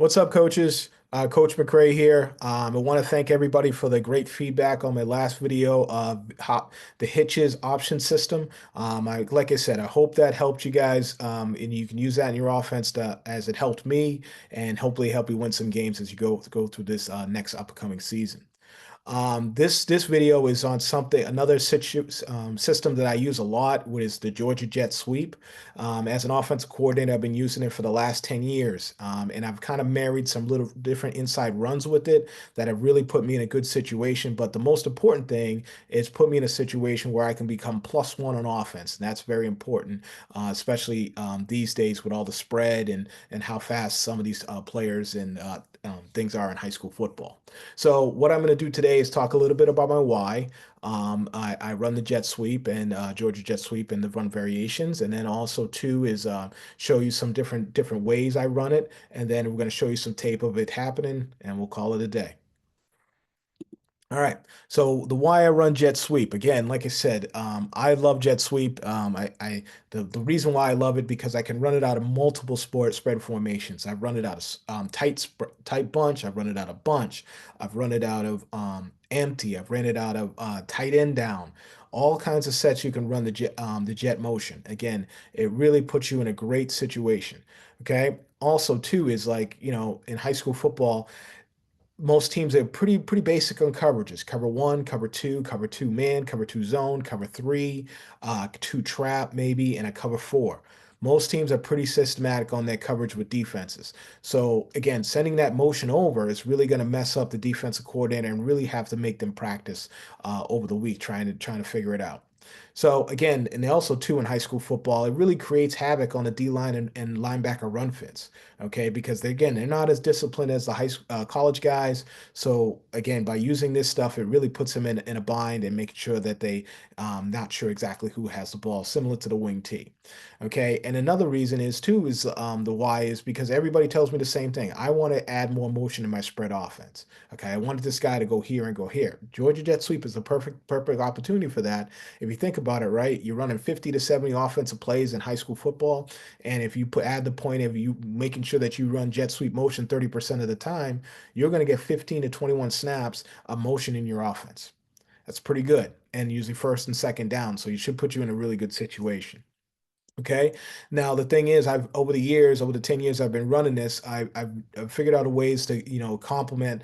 What's up, coaches? Coach McRae here. I want to thank everybody for the great feedback on my last video of how the hitches option system. Like I said, I hope that helped you guys, and you can use that in your offense as it helped me, and hopefully help you win some games as you go through this next upcoming season. This video is on another system that I use a lot, which is the Georgia Jet Sweep. As an offensive coordinator, I've been using it for the last 10 years, and I've kind of married some little different inside runs with it that have really put me in a good situation. But the most important thing is put me in a situation where I can become +1 on offense, and that's very important, especially these days with all the spread and how fast some of these players and things are in high school football. So what I'm going to do today is talk a little bit about my why. I run the jet sweep and Georgia jet sweep and the run variations, and then also too is show you some different ways I run it, and then we're going to show you some tape of it happening, and we'll call it a day. All right. So the why I run jet sweep again, like I said, I love jet sweep. The reason why I love it because I can run it out of multiple spread formations. I've run it out of tight bunch. I've run it out of bunch. I've run it out of empty. I've ran it out of tight end down. All kinds of sets you can run the jet motion. Again, it really puts you in a great situation. Okay. Also, too, is like in high school football most teams are pretty basic on coverages. Cover one, cover two man, cover two zone, cover three, two trap maybe, and a cover four. Most teams are pretty systematic on their coverage with defenses. So again, sending that motion over is really going to mess up the defensive coordinator and really have to make them practice over the week trying to figure it out. So again, and also too in high school football, it really creates havoc on the D line and linebacker run fits. Okay, because they're not as disciplined as the college guys. So again, by using this stuff, it really puts them in a bind and making sure that they not sure exactly who has the ball, similar to the wing T. Okay, and another reason is too is the why is because everybody tells me the same thing. I want to add more motion in my spread offense. Okay, I wanted this guy to go here and go here. Georgia jet sweep is the perfect opportunity for that. If you think about it, right, you're running 50 to 70 offensive plays in high school football, and if you add the point of you making sure that you run jet sweep motion 30% of the time, you're going to get 15 to 21 snaps of motion in your offense. That's pretty good, and usually first and second down, so you should put you in a really good situation. Okay. Now the thing is, I've over the years, over the 10 years I've been running this, I've figured out a ways to, complement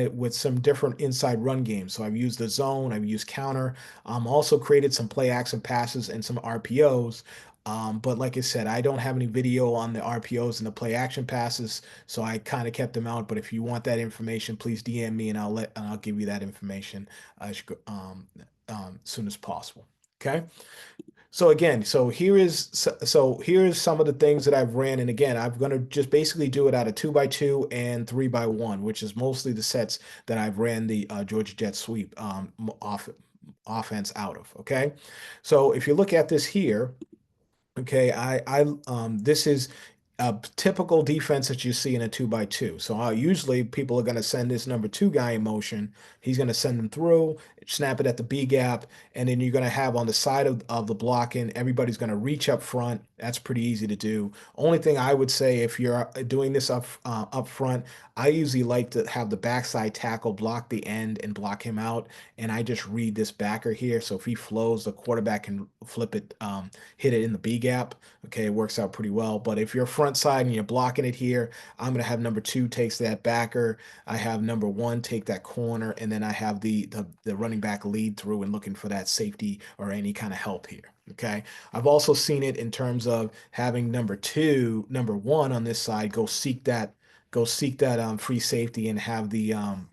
it with some different inside run games. So I've used the zone, I've used counter, also created some play action passes and some RPOs. But like I said, I don't have any video on the RPOs and the play action passes, so I kind of kept them out. But if you want that information, please DM me and I'll give you that information as soon as possible. Okay. So again, here is some of the things that I've ran, and again, I'm gonna just basically do it out of 2x2 and 3x1, which is mostly the sets that I've ran the Georgia Jet sweep offense out of. Okay, so if you look at this here, okay, this is a typical defense that you see in a 2x2. So usually people are going to send this number two guy in motion. He's going to send them through, snap it at the B gap, and then you're going to have on the side of the blocking, everybody's going to reach up front. That's pretty easy to do. Only thing I would say if you're doing this up front, I usually like to have the backside tackle block the end and block him out, and I just read this backer here. So if he flows, the quarterback can flip it, hit it in the B gap. Okay, it works out pretty well. But if you're front side and you're blocking it here, I'm going to have number two takes that backer. I have number one take that corner, and then I have the running back lead through and looking for that safety or any kind of help here. Okay. I've also seen it in terms of having number one on this side go seek that free safety and have the and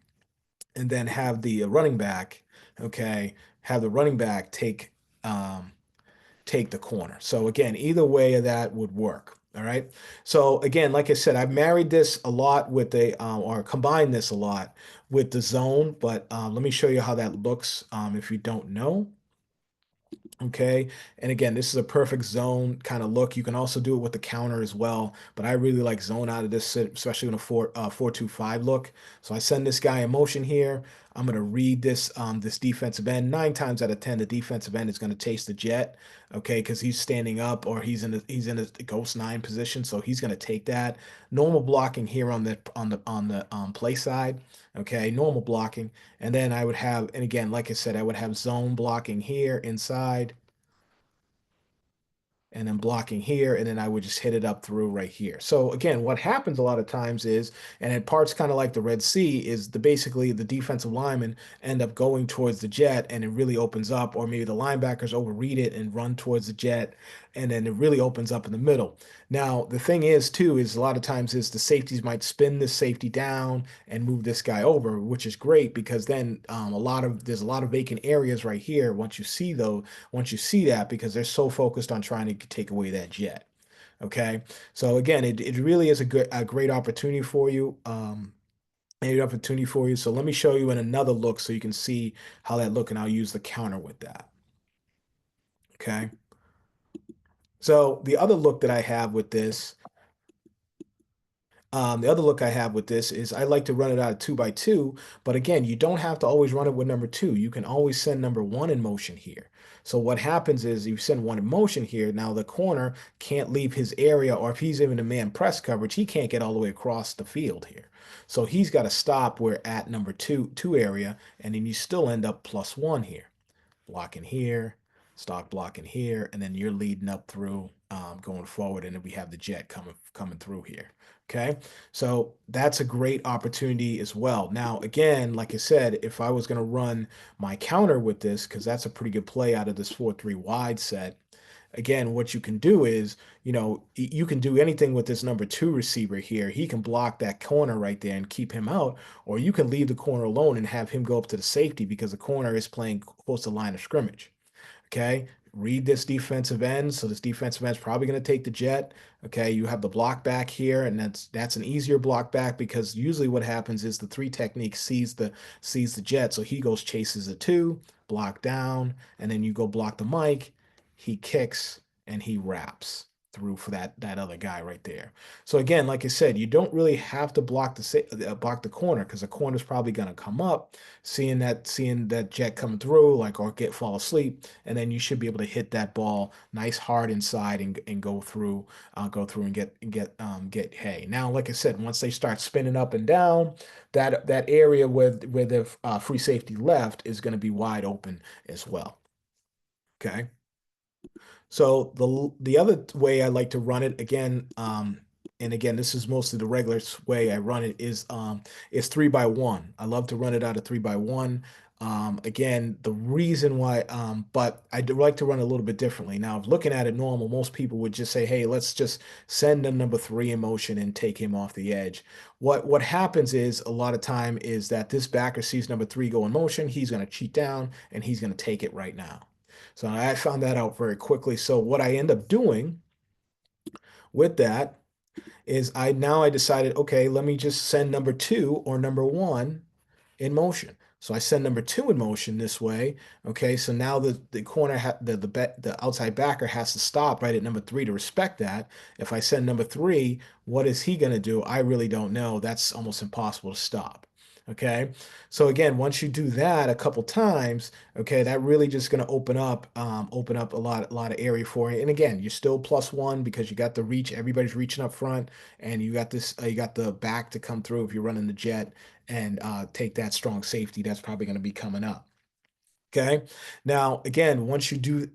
then have the running back, okay, have the running back um take the corner. So again, either way of that would work. All right. So again, like I said, I've married this a lot with or combined this a lot with the zone, but let me show you how that looks if you don't know. Okay. And again, this is a perfect zone kind of look. You can also do it with the counter as well, but I really like zone out of this, especially in a 4-2-5 look. So I send this guy in motion here. I'm going to read this defensive end. 9 times out of 10, the defensive end is going to chase the jet, okay, because he's standing up or he's in a ghost nine position, so he's going to take that. Normal blocking here on the play side, okay, normal blocking, and then I would have, and again, like I said, I would have zone blocking here inside and then blocking here, and then I would just hit it up through right here. So again, what happens a lot of times is, and in parts kind of like the Red Sea, is basically the defensive linemen end up going towards the jet, and it really opens up, or maybe the linebackers overread it and run towards the jet, and then it really opens up in the middle. Now, the thing is too, is a lot of times is the safeties might spin this safety down and move this guy over, which is great because then there's a lot of vacant areas right here once you see that because they're so focused on trying to take away that jet. Okay. So again, it really is a great opportunity for you. So let me show you in another look so you can see how that look, and I'll use the counter with that. Okay. So the other look I have with this is I like to run it out of 2 by 2, but again, you don't have to always run it with number 2. You can always send number 1 in motion here. So what happens is you send 1 in motion here. Now the corner can't leave his area, or if he's even a man press coverage, he can't get all the way across the field here. So he's got to stop where at number two area, and then you still end up +1 here blocking here, stock blocking here, and then you're leading up through going forward, and then we have the jet coming through here. Okay, so that's a great opportunity as well. Now, again, like I said, if I was going to run my counter with this, because that's a pretty good play out of this 4-3 wide set. Again, what you can do is, you can do anything with this number 2 receiver here. He can block that corner right there and keep him out, or you can leave the corner alone and have him go up to the safety because the corner is playing close to the line of scrimmage. Okay. Read this defensive end. So this defensive end is probably going to take the jet. Okay. You have the block back here, and that's an easier block back because usually what happens is the 3 technique sees the jet. So he goes chases the 2, block down, and then you go block the mic. He kicks and he wraps through for that other guy right there. So again, like I said, you don't really have to block the corner because the corner's probably going to come up, seeing that jet coming through, like or fall asleep, and then you should be able to hit that ball nice hard inside and go through and get hay. Now, like I said, once they start spinning up and down, that area where the free safety left is going to be wide open as well. Okay. So the other way I like to run it again, and again, this is mostly the regular way I run it is 3 by 1. I love to run it out of 3 by 1. Again, the reason why, but I do like to run it a little bit differently. Now, if looking at it normal, most people would just say, "Hey, let's just send the number 3 in motion and take him off the edge." What happens is a lot of time is that this backer sees number 3 go in motion, he's going to cheat down and he's going to take it right now. So I found that out very quickly. So what I end up doing with that is I decided, okay, let me just send number 2 or number 1 in motion. So I send number 2 in motion this way. Okay, so now the corner the outside backer has to stop right at number 3 to respect that. If I send number 3, what is he going to do? I really don't know. That's almost impossible to stop. Okay, so again, once you do that a couple times, okay, that really just going to open up a lot of area for you. And again, you're still +1 because you got the reach. Everybody's reaching up front, and you got the back to come through if you're running the jet and take that strong safety that's probably going to be coming up. Okay. Now, again, once you do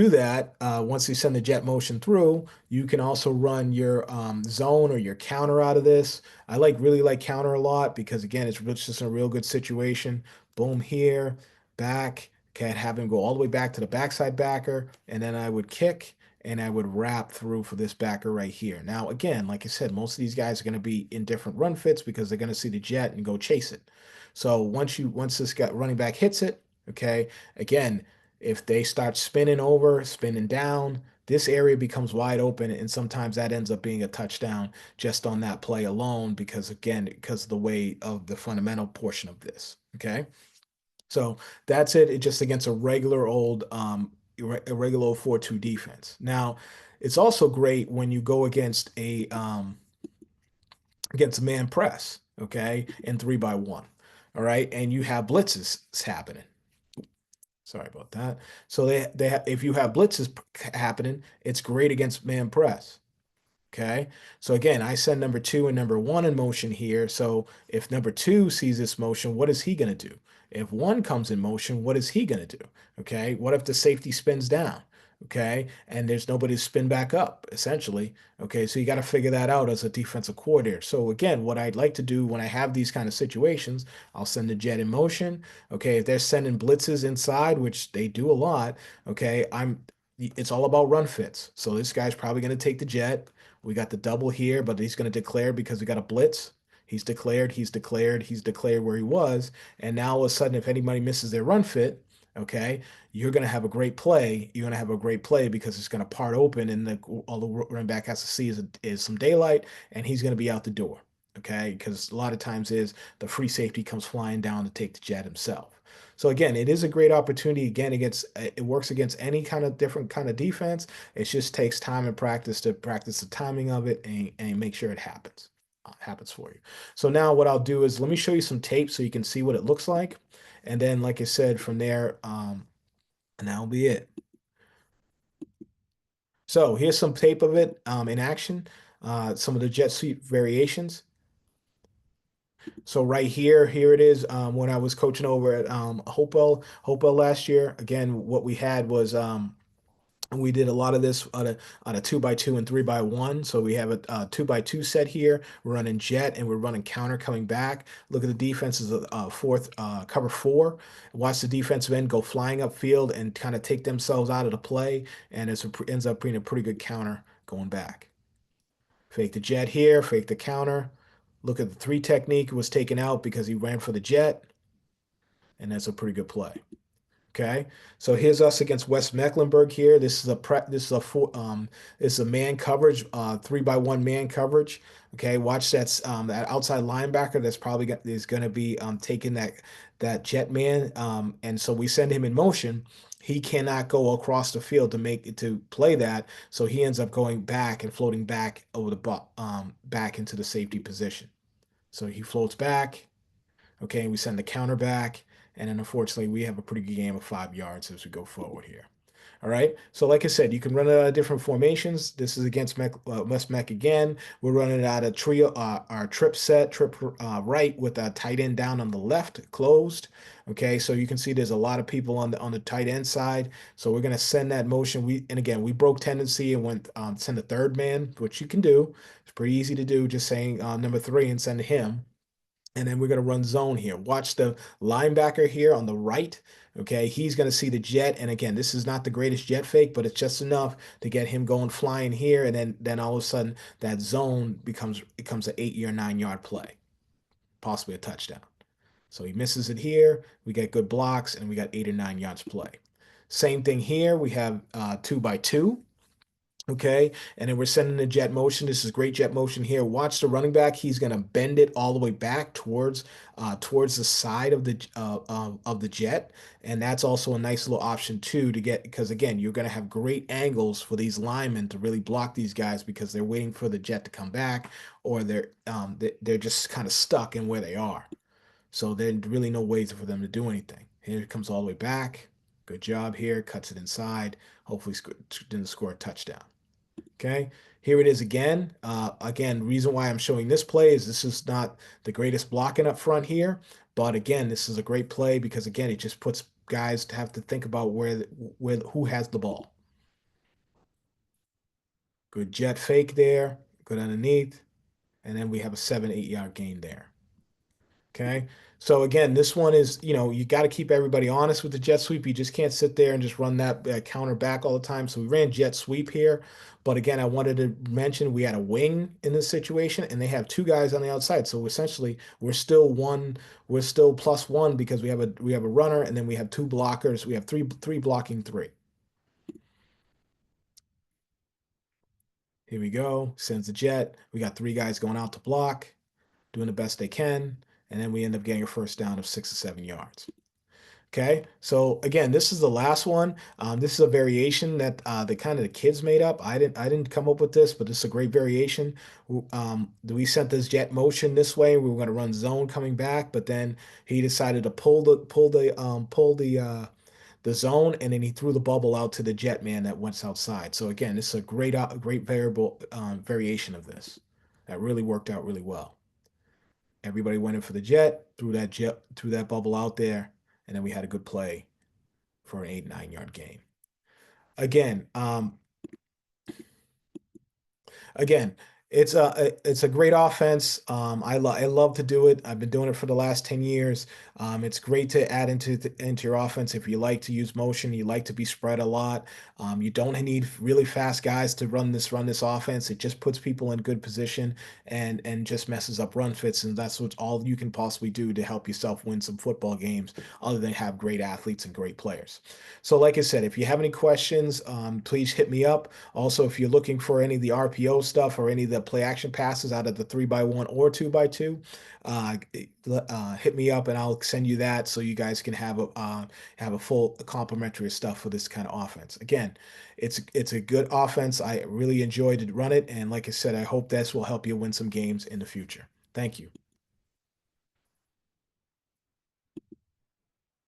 that, once you send the jet motion through, you can also run your zone or your counter out of this. I really like counter a lot because again, it's just a real good situation. Boom here, back. Can have him go all the way back to the backside backer, and then I would kick and I would wrap through for this backer right here. Now, again, like I said, most of these guys are going to be in different run fits because they're going to see the jet and go chase it. So once this guy running back hits it, okay, again, if they start spinning over, spinning down, this area becomes wide open, and sometimes that ends up being a touchdown just on that play alone because of the way of the fundamental portion of this. Okay, so that's it. It's just against a regular old 4-2 defense. Now, it's also great when you go against a man press. okay, in 3-by-1. All right, and you have blitzes happening. Sorry about that. So if you have blitzes happening, it's great against man press. Okay. So again, I send number two and number one in motion here. So if number two sees this motion, what is he going to do? If one comes in motion, what is he going to do? Okay. What if the safety spins down? Okay. And there's nobody to spin back up, essentially. Okay. So you got to figure that out as a defensive coordinator. So again, what I'd like to do when I have these kind of situations, I'll send the jet in motion. Okay. If they're sending blitzes inside, which they do a lot, okay, it's all about run fits. So this guy's probably going to take the jet. We got the double here, but he's going to declare because we got a blitz. He's declared where he was. And now all of a sudden, if anybody misses their run fit, okay, you're going to have a great play. You're going to have a great play because it's going to part open, and all the running back has to see is some daylight, and he's going to be out the door. Okay, because a lot of times is the free safety comes flying down to take the jet himself. So again, it is a great opportunity. Again, against it works against any kind of different kind of defense. It just takes time and practice to practice the timing of it and make sure it happens for you. So now what I'll do is let me show you some tape so you can see what it looks like. And then, like I said, from there, and that'll be it. So here's some tape of it in action, some of the jet sweep variations. So right here it is. When I was coaching over at Hopewell last year. Again, what we had was we did a lot of this on a 2-by-2 and 3-by-1. So we have a 2-by-2 set here. We're running jet and we're running counter coming back. Look at the defenses of fourth cover four. Watch the defensive end go flying upfield and kind of take themselves out of the play, and it ends up being a pretty good counter going back. Fake the jet here, fake the counter. Look at the three technique was taken out because he ran for the jet, and that's a pretty good play. Okay, so here's us against West Mecklenburg here. This is a man coverage, 3-by-1 man coverage. Okay, watch that outside linebacker that's is going to be taking that jet man, and so we send him in motion. He cannot go across the field to play that, so he ends up going back and floating back over back into the safety position. So he floats back. Okay, we send the counter back, and then unfortunately we have a pretty good game of 5 yards as we go forward here. All right, so like I said, you can run it out of different formations. This is against West Mech again. We're running it out of trio, our trip right with a tight end down on the left, closed. Okay, so you can see there's a lot of people on the tight end side. So we're gonna send that motion. And again, we broke tendency and went send a third man, which you can do. It's pretty easy to do. Just saying number three and send him. And then we're going to run zone here. Watch the linebacker here on the right. Okay, he's going to see the jet. And again, this is not the greatest jet fake, but it's just enough to get him going flying here. And then all of a sudden that zone becomes an 8 or 9 yard play, possibly a touchdown. So he misses it here. We get good blocks and we got 8 or 9 yards play. Same thing here. We have 2-by-2. Okay, and then we're sending the jet motion. This is great jet motion here. Watch the running back. He's going to bend it all the way back towards the side of the jet, and that's also a nice little option too to get because again, you're going to have great angles for these linemen to really block these guys because they're waiting for the jet to come back or they're just kind of stuck in where they are. So there's really no ways for them to do anything. Here it comes all the way back. Good job here. Cuts it inside. Hopefully didn't score a touchdown. Okay, here it is again. Again, reason why I'm showing this play is this is not the greatest blocking up front here, but again, this is a great play because again, it just puts guys to have to think about who has the ball. Good jet fake there, good underneath, and then we have a 7-8 yard gain there. Okay. So again, this one is, you got to keep everybody honest with the jet sweep. You just can't sit there and just run that counter back all the time. So we ran jet sweep here. But again, I wanted to mention we had a wing in this situation and they have two guys on the outside. So essentially we're still +1 because we have a runner and then we have two blockers. We have three blocking three. Here we go. Sends the jet. We got three guys going out to block, doing the best they can. And then we end up getting a first down of 6 or 7 yards. Okay, so again, this is the last one. This is a variation that the kind of the kids made up. I didn't come up with this, but this is a great variation. We sent this jet motion this way. We were going to run zone coming back, but then he decided to pull the zone, and then he threw the bubble out to the jet man that went outside. So again, this is a great variable variation of this that really worked out really well. Everybody went in for the threw that bubble out there, and then we had a good play for an 8, 9 yard gain. Again, again, it's a great offense. I love to do it. I've been doing it for the last 10 years. It's great to add into your offense if you like to use motion, you like to be spread a lot. You don't need really fast guys to run this offense. It just puts people in good position and just messes up run fits, and that's what's all you can possibly do to help yourself win some football games, other than have great athletes and great players. So, like I said, if you have any questions, please hit me up. Also, if you're looking for any of the RPO stuff or any of the play action passes out of the 3x1 or 2x2, uh, hit me up and I'll send you that so you guys can have a full complimentary stuff for this kind of offense. Again, it's a good offense. I really enjoyed to run it, and like I said, I hope this will help you win some games in the future. Thank you.